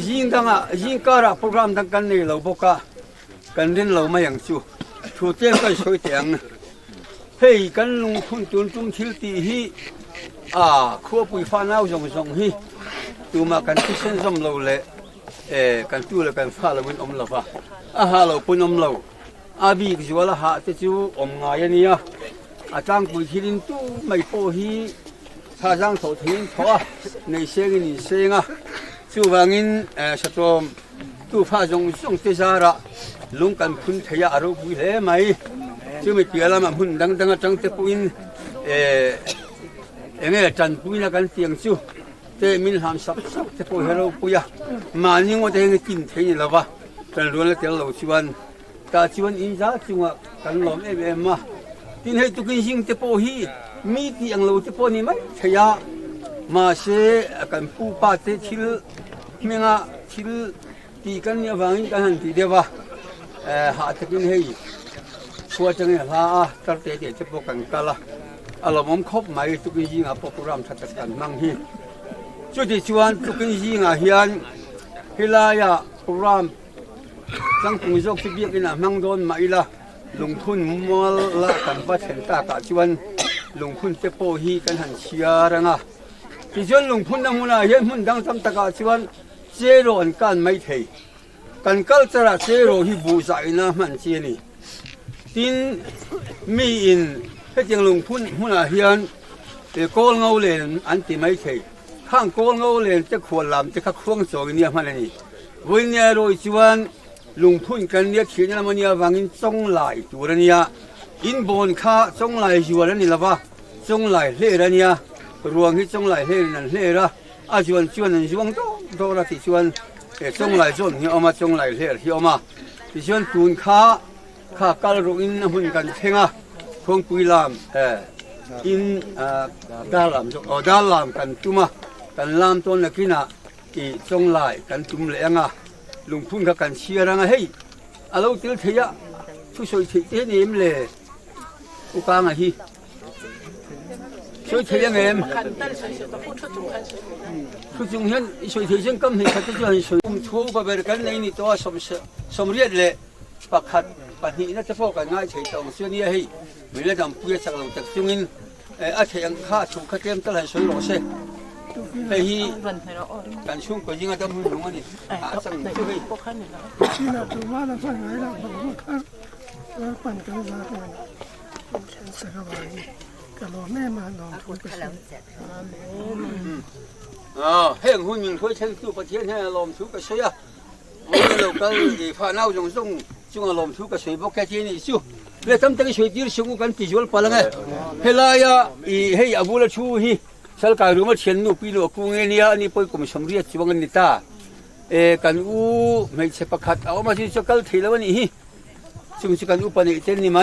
ยิงดังยิงการะโปรแกรมดังกันนี่เราบอกกันเรียนเราไม่อย่างจู่ชูเตี้ยก็ช่วยเตียงเฮ้ยกันลงทุนจุ่มทิลตีฮีขั้วปุ๋ยฟ้าหนาวส่งฮีตัวมากันที่เส้นสมเราเลยกันตัวเลยกันฟ้าเราเป็นเราฟ้าฮาเราเป็นเราบีกชัวละหาแต่จู่งายนี่จังปุ๋ยที่ดินตู้ไม่พอฮีถ้าจังโถทิ้งเพราะในเสียงนี่เสียงจู่ว่างินสตอมตู้ฟ้าส่งเตจาระลุงกันพุ่นทยาอารมณ์วิเลไหมจู่ไม่เปลี่ยนละมันพุ่นดังจังเตปุยนเงี้ยจันปุยนักันเตียงจู่เตมินหามสับเตปุยเราปุยมานี่ว่าเตงกินเทียนละวะกันล้วนแล้วเตลเราชวนตาชวนอินจ้าจู่ว่ากันล้อมมาทีนี้ตุกินสิงเตปุฮีมีที่อังเราเตปุนี่ไหมทยามาเสกันปูปาเตชิลเมงาชิลที่กันเนี่ยฟังกันที่เดียวว่าหาตะกินให้ชัวจังเนี่ยลาตัดเตะจะพวกกันกันละอารมณ์ครบไหมตุกินยิงโปรแกรมชัดกันมั่งฮีจุดที่ชวนตุกินยิงเฮียนเฮลายาโปรแกรมจังปุ่งจกที่เบียกินมั่งโดนมาอีละลงทุนมัวละกันว่าเห็นตากะชวนลงทุนเตโปฮีกันหันเชียร์นะที่ชวนลงทุนนั่งมุนาเห็นมุนดังทำตากะชวนเจโรอันกันไม่เทกันก็จะรักเจโรที่บูชาอินะมันเจนี่ทินมีอินให้จังลงทุนมุนาเฮียนโกลเงาเลนอันที่ไม่เทข้างโกลเงาเลนจะขวดลำจะขัดขวางโจกเนี่ยมันนี่วันนี้โดยชวนลงทุนกันเนี่ยทีนี้มันเนี่ยวางินจงไหลตัวเนี่ยอินบนข้าจงไหลชัวนี่ละวะจงไหลเล่เนี่ยรวมที่จงไหลเล่นั่นเล่ละชวนนั่นชวนโตละที่ชวนจงไหลจนที่เอามาจงไหลเล่ที่เอามาที่ชวนตูนข้ากาลรุอินหุ่นกันเทงทงปุยลามอินดาลามกันตุมากันลามต้นละกินะที่จงไหลกันตุมเลี้ยงลุงพุ่งกันเชียร์นะเฮ้ยเราติดเทียช่วยทีเนี้ยมเลยอุกางฮีช่วยทียังไงช่วยจงเห็นช่วยทีจังกำเห็นเขาจะช่วยช่วยทั่วไปกันในนี่ตัวสมเรียดเลยปักขัดปัจจุบันจะพอกันง่ายใช้ตรงส่วนนี้ให้เวลาทำผู้สักเราจากซึ่งอาชีพยังข้าถูกขัดเกมตลอดช่วยหล่อเสียเฮ้ยการช่วงก็ยิ่งจะมุ่งมั่นนี่สั่งช่วยที่เราดูว่าเราสั่งให้เราบอกว่าเราปั่นกันมาเนี่ยฉันสบายก็รอแม่มาลองทุนกันเฮ้ยหุ่นยิงถ้วยเช่นตู้ประเทศให้ลมทุกกระเชียวันเราก็ฟ้าหนาวจงลมทุกกระเชียบอกแค่ที่นี่สู้เรื่องทำตั้งช่วยที่ช่วยกันติจวลพลังเฮลายาเฮ้ยอาบุลชูฮีสัลการุมาเช่นนูปีโลกุงเนียนี่ไปกุมสมเรียจวงนิตากันไม่ใช่ประคัดเอามาที่สกัลทีแล้ววันนี้ซึ่งกันปนิเจนนี่ไหม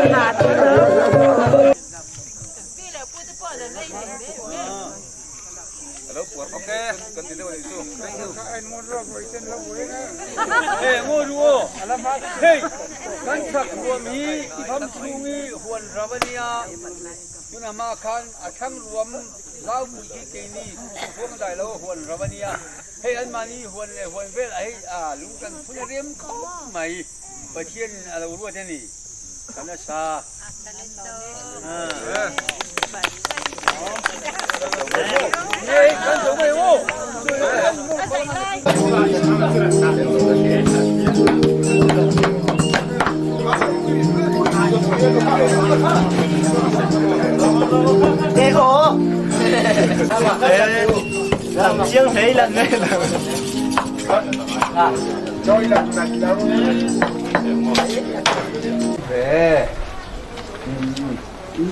แล้วปวดโอเคกันติดด้วยสู้เฮ้ยงูดูเฮ้ยกันสักหัวมีทำชูมีหัวระเบียยุนมาคันอาคังรวมเล่าบุญที่นี่พวกใจแล้วหัวระเบียเฮ้ยอันมานี่หัวเวลไอ้ลุงกันพุ่งเรียมเขาไม่ไปเที่ยนอะไรรู้ว่าที่นี่กันนะชาเฮ้ยกันสมัยโอ้เด็กโอ้เชียงใหม่ละเนี่ยจอยละกันแล้วเฮ้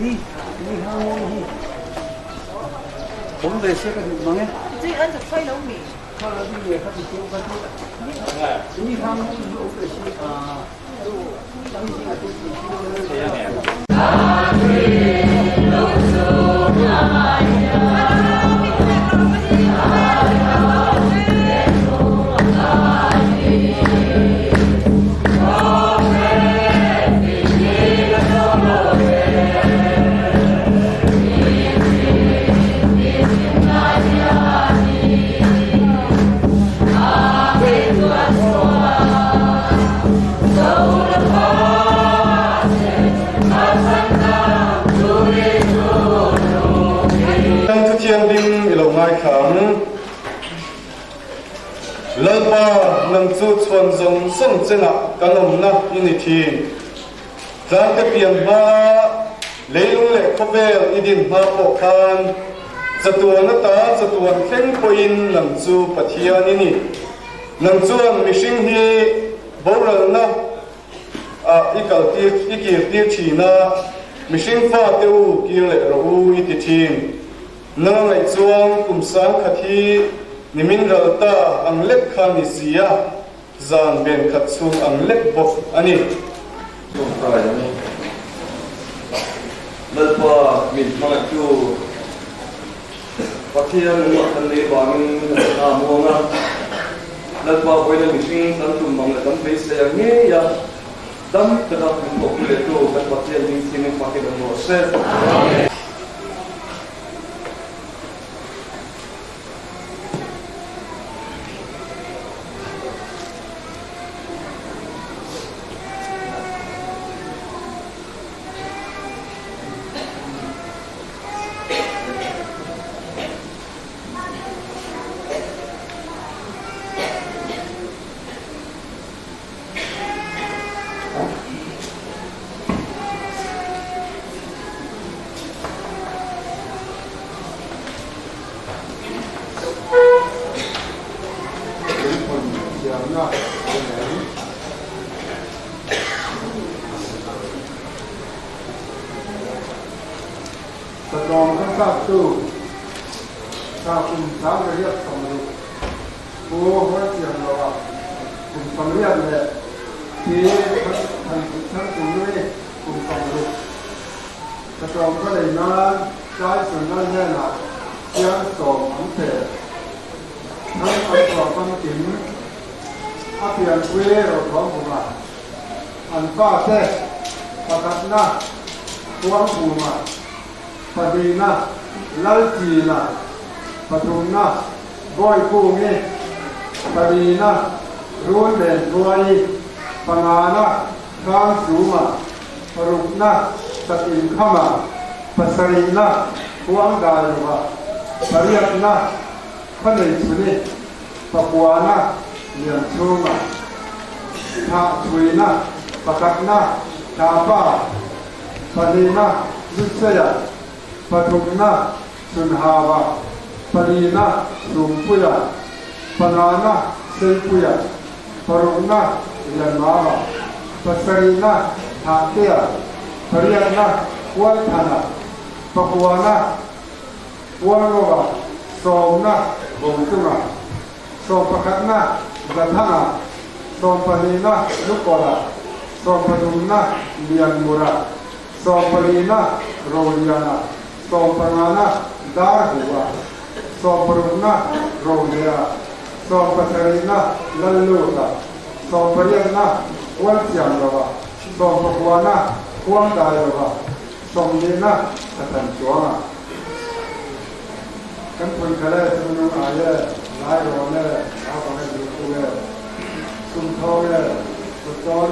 นี่ห้างนี่ผมเลยเช็คกันมั้งเนี่ย这按着吹龙米。看了这个还是挺关注的。你看我们有这些都当心啊，都是这样เทียนดินอิโลง่ายขังเลิกมานังจูชวนจงส่งเจนะกันอมนักอินิทีจากจะเปลี่ยนมาเลี้ยงเล็กขบเวลอิดินมาปกคันจะตัวนัตตาจะตัวเข่งปอินนังจูปัทยานินินังจวนมิชิงฮีบอรัลนะอีกตีอีกตีชีนะมิชิงฟ้าเตวกิเลรูอิติทีนั่งในจวงกุมสังคทีนิมินรัลตาอังเล็กขานิสียจานเบนขัดซุงอังเล็กบกอันนี้ตัวใครนี่เลิศว่ามินมาจูปัจจัยนี้ทันทีบางนาโมงะเลิศว่าวันนี้สิ่งสันตุมังและตั้งเป็นเสียงเงี้ยตั้งแต่เราเป็นพวกเล็กตัวกับปัจจัยนี้สิ่งนี้มาเกิดขึ้นเสร็จสตรองข้างซ้ายตู้ถ้าคุณสาวเรียกสมรุโอ้หัวเสียงเราอ่ะคุณสมเรียกเลยที่ทั้งคุณด้วยคุณสมรุสตรองก็เลยนะใช้ส่วนนั้นแน่นอนเสียงสองอันเสร็จทั้งอันสองอันถึงอาเพียงคุยเราท้องผมอ่ะอันฟ้าเส้ประกัดหน้าตัวผมอ่ะปดีนะลัลจีนะปทุมนะบอยกูงี้ปดีนะรุ่นเด่นรวยปนานะข้ามสูมาปรุกนะสตินขมาปัสรินะพวงดายวะปริยัตนะขณิสุนีปะปัวนะเลียนชูมาทาถุยนะปะกัดนะทาป้าปดีนะลุเซียปทุมนะสุนหาวะปดีนะสุมปุยะปนานะเซปุยะปรุนะยันมาวะปัสรินะทาเตียปริยันะวัฒนะปะกัวนะวันวะสมนะบงตุนะสมปะคัดนะกัทนะสมปดีนะลุกอระสมปทุมนะเลียนมุระ som parina roliana som pangana dar huwa som paruna rolia som patarina lalluta som pariana wal sianglawa som pakwana kuang dayawa som dina satan chuanga kan pun kala sunu aya lai rone apa ne duwe sum thoge ton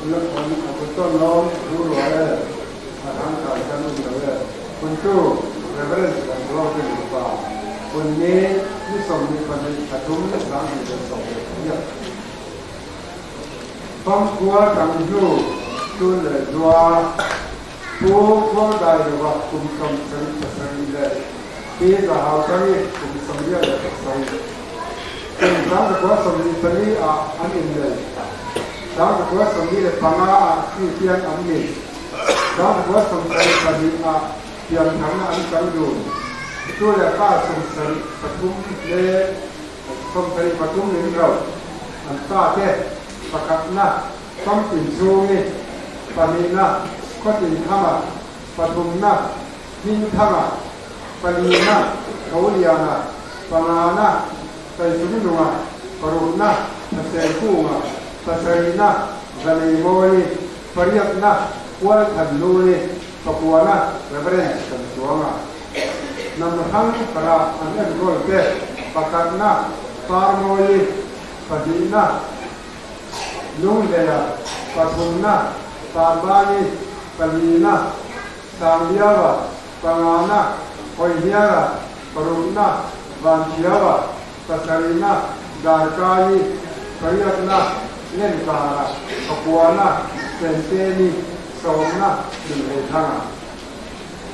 lu ton long du roe han ka kan nu le kun tu reverence kan ro ke lu pa kun ne ni som ni pa ni atum na sang ni de som ya pam kwa kam ju tu le dua pu ko dai wa kum som san san le ki ga ha ka ni kum som ya le sai kun sang ko som ni pa ni a an in le sang ko som ni le pa na a ki tian an ni sang ko som sai pa ni a tian thang na an kan du tu le ka som san patum le som sai patum ni ro an ta te pakat na som tin chu ni pa ni na ko tin thama patum na hin thama pa ni na kauliana panana kai suminunga paruna tasenkunga tasarina zalimoni pariyatna wal thanluni papuana reverence kansuanga namhang para anen rolte pakatna parmoi padina nungleya pasunna tabani palina sambiyawa pangana hoyara paruna vanchiyawa tasarina darkani pariyatna lenkara papuana senteni somna dilethanga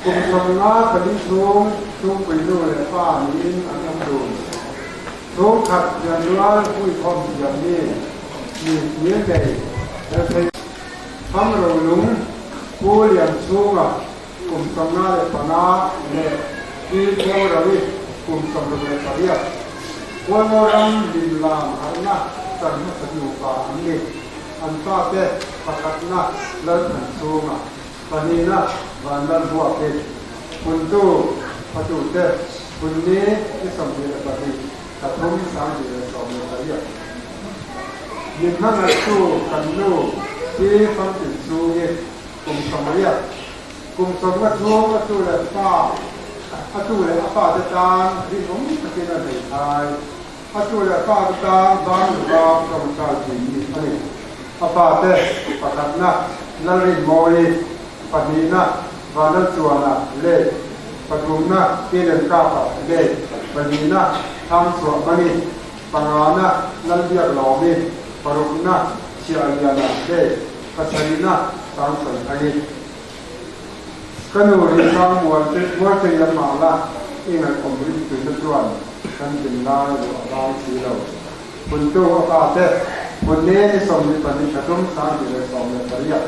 kumsamna kadisung sung pinu le pa min anamdun sung khat yanwal pui khom yamni ni yen dei le tham ro lung pu lian sunga kumsamna le pana le ki ko rawi kumsamna le pariya Wamoram bilang arna tanah sejuta ini antara pakatna lalu sunga panina bandar buat untuk patute punne disambil tadi katong sambil sambil saya Yunhan itu kanu di pantai sungai kumsamaya sunga itu lepas atu le apa datang di rumah kita di Thai atu le apa datang bang bang kamkal ini ani apa te pakatna nalri moi padina vanal chuana le patumna kelen kapa le padina tham so mani pangana nalbiak lomi parukna sialiana le pasarina sang san ani kanu ri sang muat te yan ma la ina komri tu na tuan kan bin la lo ba si lo pun tu apa te pun ne ni som ni pan ni katum sang ni le som le paria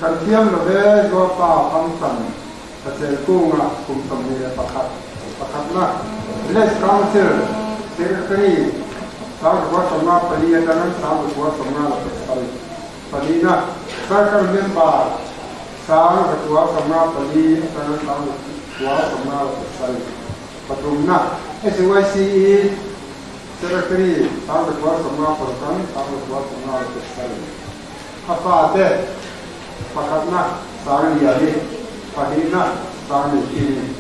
kan tiam lo ve go pa pam san pa se ku nga kum som ni le pakhat na les council secretary sang ko som na paria kan sang ko som na la pasal palina Sarkar member sang ketua sama pali sang ketua sama besar patrumna SYCE secretary sang ketua sama perkan sang ketua sama besar apa ada pakatna sang yadi padina sang ini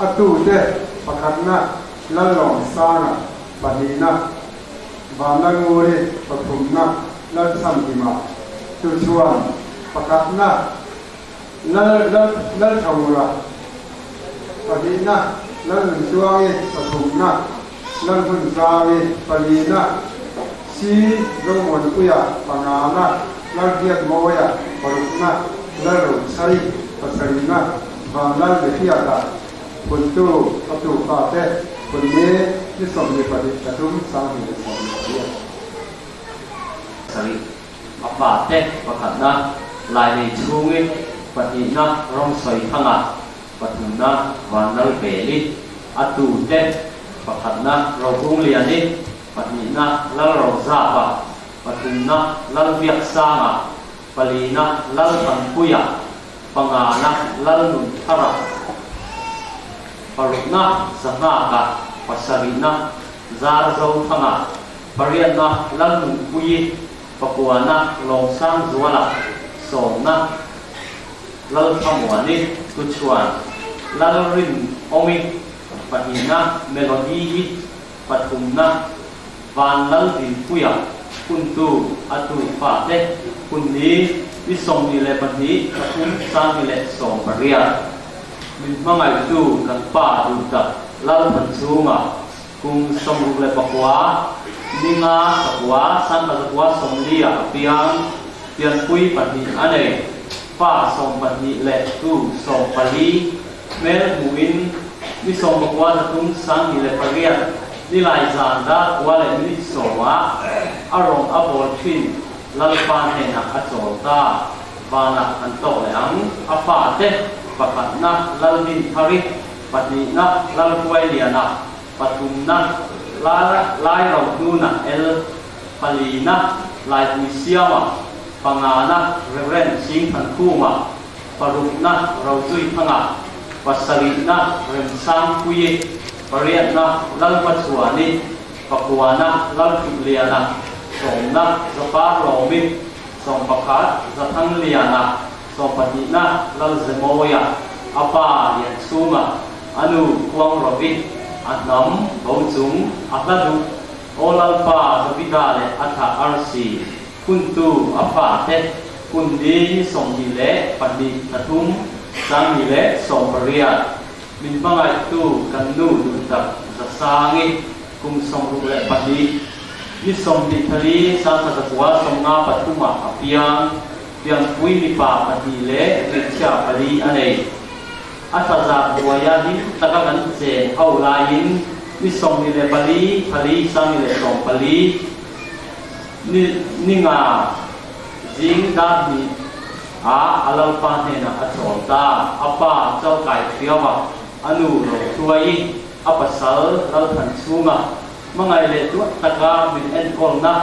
atu de pakatna lalong sana padina bananguri patrumna lal samtima tujuan pakatna lal thamura padina lal tuangi patumna lal hunsawi palina si gongwan uya pangana lal giat moya parukna lal sari pasarina banal behiada puntu atu pate punne ni somni padit katum sang ni somni sari apa te pakatna lai nei chungi patina rong soi thanga patuna vanal beli atu te pakatna rokung liani patina lal ro zapa ปฐุมนะลัลเวียกสางะปลีนะลัลพันปุยะปังานะลัลนุนทระปรุนะสหากะปัสรินะซาร์โซทังะปริยนะลัลนุนปุยปะกัวนะลงสร้างจัวละสองนะลัลขมวนิตุชวนลัลรินอมิปะหินะเมโลดีปฐุมนะวานลัลดินปุยะคุณตูอัตุฟาเตคุณนี้วิสงนิเลปนีปฐุมสร้างนิเลสองปริยมิมังไอตูลังป้าดูตะลัลพันซูงะคุงสมรุเลปะกัวนิงาปะกัวสังปะกัวสมเลียเปียงปุยปฏิอันเอป้าสมปฏิเลตูสมปลีเมลมูอินวิสงปะกัวปฐุมสร้างนิเลปริยนี่ลายจานดากว่าเลยมิสวะอารมณ์อบอลฟินลัลปานเฮนักอโจตาบานักอันโตเลยอังอฟาเตปะกัดนะลัลดินทาริปฏินะลัลควยเลียนะปฐุมนะลายเราดูนะเอลปาลีนะลายมิเซียมาปังานะเรเรนสิงทันคูมาปรุกนะเราจุยพังะปัสรินะเรมซังคุยปริยนะลัลปัจวานิปะกัวนะลัลฟิเลียนะสมนะสปาโรมิสมปะคัดสทังเลียนะสมปฏินะลัลเซโมยะอปาเยซูมาอนุควงรบิอันนำบงจุงอักดุโอลัลปาสบิดาเลอัฐอาร์ซีคุณตูอฟาเตคุณดีสมดีเลปฏิตทุมสังดีเลสมปริยมินบังไอตูกันนูดูตักจะสร้างกุมสมรูปและปฏิมิสมดิทะลีสังกัดกัวสมงาปฐุมะเปียงปุยมิปาปฏิเลวิชาปลีอันเออัตจาบัวยาดิตะกันเจเอาลายินมิสมนิเลปลีสังนิเลสมปลีนิงาจิงดาดีอาลัลปานเฮนะอโจตาอปาเจ้าไก่เฟียวะอนุโลทวยอปัสสลลัลพันซูงะมังไงเลตุตะกาบินเอ็นกอลนะ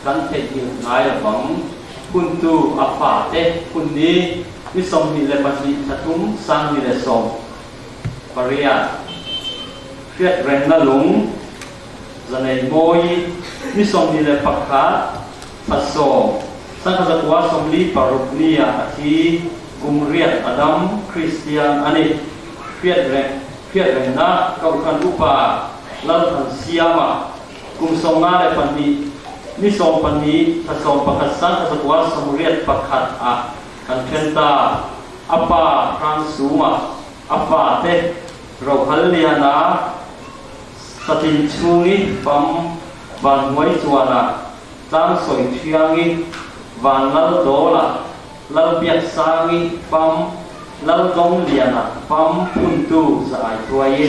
กันเทกิลไงบังคุณตูอฟาเตคุณนี้มิสมนิเลปฏิตทุมสังนิเลสมปริยเฟียดเรนนะหลงจะในโมยมิสมนิเลปักขาทัศน์สังฆจักรวาสมลีปารุปนียอาทิกุมเรียดอดัมคริสเตียนอันนี้เฟียดเรนนะกับกันอุปาลัลทันเซียมากุมสงงาเลปันนีมิสมปันนีทัศน์ปักสังฆจักรวาสมเรียดปักขัดอะกันเทนตาอปาทรานสูมาอฟาเตเราฮัลเลียนาสตินชูนีปั๊มบานหวยจวนาจางสวยเทียงีวานลัลโดลาลัลเบียสางีปั๊มลัลดงเลียนาปั๊มพุนตูสายตัวเย